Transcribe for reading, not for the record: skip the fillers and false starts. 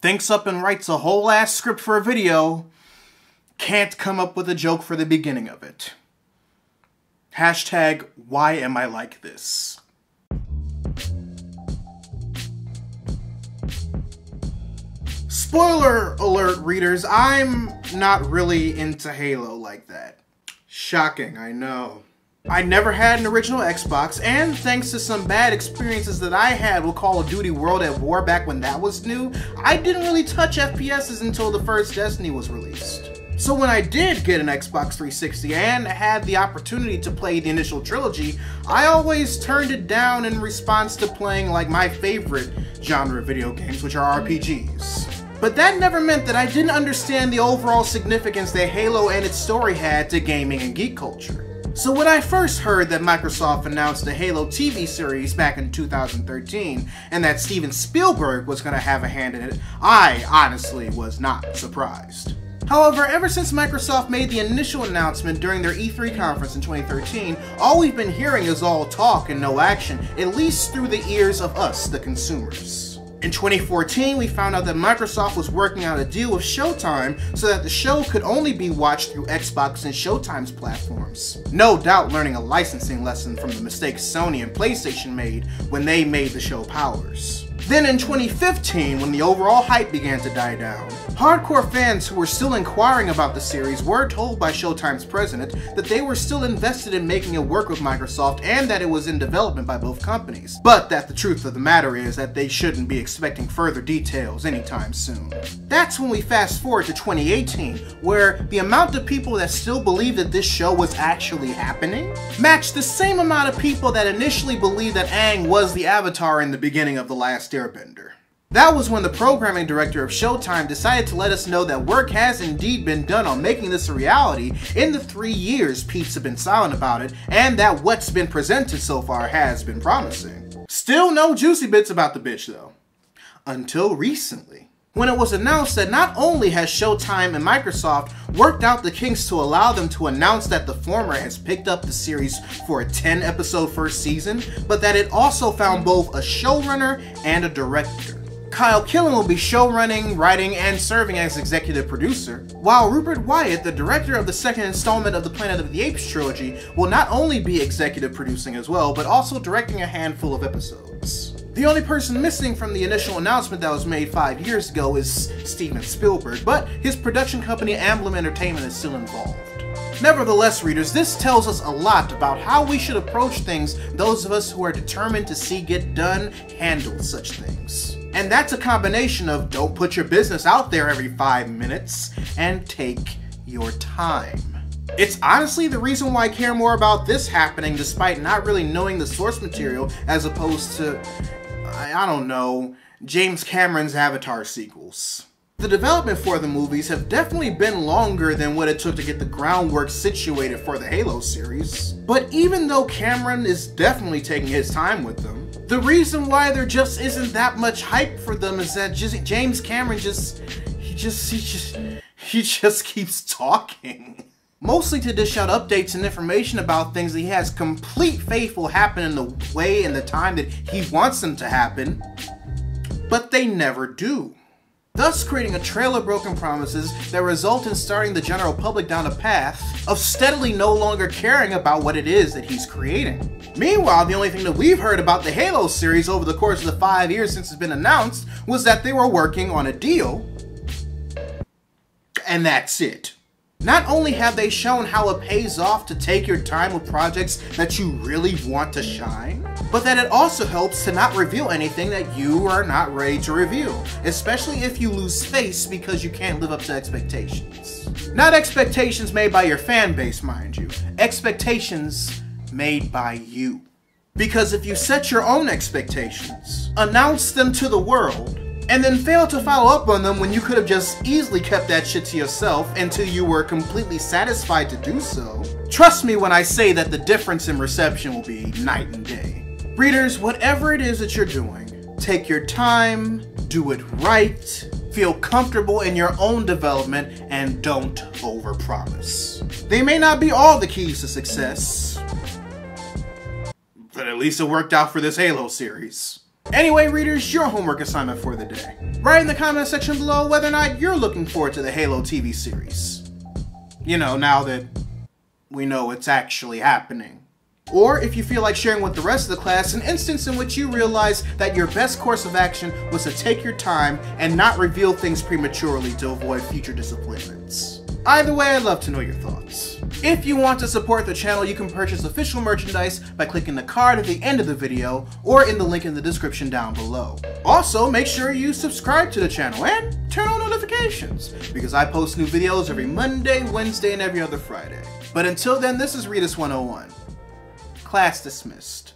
Thinks up and writes a whole ass script for a video, can't come up with a joke for the beginning of it. Hashtag, why am I like this? Spoiler alert, readers, I'm not really into Halo like that. Shocking, I know. I never had an original Xbox, and thanks to some bad experiences that I had with Call of Duty World at War back when that was new, I didn't really touch FPSs until the first Destiny was released. So when I did get an Xbox 360 and had the opportunity to play the initial trilogy, I always turned it down in response to playing like my favorite genre of video games, which are RPGs. But that never meant that I didn't understand the overall significance that Halo and its story had to gaming and geek culture. So when I first heard that Microsoft announced the Halo TV series back in 2013, and that Steven Spielberg was going to have a hand in it, I honestly was not surprised. However, ever since Microsoft made the initial announcement during their E3 conference in 2013, all we've been hearing is all talk and no action, at least through the ears of us, the consumers. In 2014, we found out that Microsoft was working out a deal with Showtime so that the show could only be watched through Xbox and Showtime's platforms. No doubt learning a licensing lesson from the mistakes Sony and PlayStation made when they made the show Powers. Then in 2015, when the overall hype began to die down, hardcore fans who were still inquiring about the series were told by Showtime's president that they were still invested in making it work with Microsoft and that it was in development by both companies, but that the truth of the matter is that they shouldn't be expecting further details anytime soon. That's when we fast forward to 2018, where the amount of people that still believe that this show was actually happening matched the same amount of people that initially believed that Aang was the Avatar in the beginning of The Last Airbender. That was when the programming director of Showtime decided to let us know that work has indeed been done on making this a reality in the 3 years peeps have been silent about it, and that what's been presented so far has been promising. Still no juicy bits about the bitch though. Until recently, when it was announced that not only has Showtime and Microsoft worked out the kinks to allow them to announce that the former has picked up the series for a 10-episode first season, but that it also found both a showrunner and a director. Kyle Killen will be showrunning, writing, and serving as executive producer, while Rupert Wyatt, the director of the second installment of the Planet of the Apes trilogy, will not only be executive producing as well, but also directing a handful of episodes. The only person missing from the initial announcement that was made 5 years ago is Steven Spielberg, but his production company Amblin Entertainment is still involved. Nevertheless, readers, this tells us a lot about how we should approach things those of us who are determined to see get done handle such things. And that's a combination of don't put your business out there every 5 minutes and take your time. It's honestly the reason why I care more about this happening despite not really knowing the source material as opposed to, I don't know, James Cameron's Avatar sequels. The development for the movies have definitely been longer than what it took to get the groundwork situated for the Halo series. But even though Cameron is definitely taking his time with them, the reason why there just isn't that much hype for them is that James Cameron just keeps talking. Mostly to dish out updates and information about things that he has complete faith will happen in the way and the time that he wants them to happen, but they never do. Thus creating a trail of broken promises that result in starting the general public down a path of steadily no longer caring about what it is that he's creating. Meanwhile, the only thing that we've heard about the Halo series over the course of the 5 years since it's been announced was that they were working on a deal, and that's it. Not only have they shown how it pays off to take your time with projects that you really want to shine, but that it also helps to not reveal anything that you are not ready to reveal, especially if you lose face because you can't live up to expectations. Not expectations made by your fan base, mind you. Expectations made by you. Because if you set your own expectations, announce them to the world, and then fail to follow up on them when you could have just easily kept that shit to yourself until you were completely satisfied to do so, trust me when I say that the difference in reception will be night and day. Readers, whatever it is that you're doing, take your time, do it right, feel comfortable in your own development, and don't overpromise. They may not be all the keys to success, but at least it worked out for this Halo series. Anyway, readers, your homework assignment for the day. Write in the comment section below whether or not you're looking forward to the Halo TV series. You know, now that we know it's actually happening. Or if you feel like sharing with the rest of the class an instance in which you realize that your best course of action was to take your time and not reveal things prematurely to avoid future disappointments. Either way, I'd love to know your thoughts. If you want to support the channel, you can purchase official merchandise by clicking the card at the end of the video or in the link in the description down below. Also, make sure you subscribe to the channel and turn on notifications because I post new videos every Monday, Wednesday, and every other Friday. But until then, this is Readus 101. Class dismissed.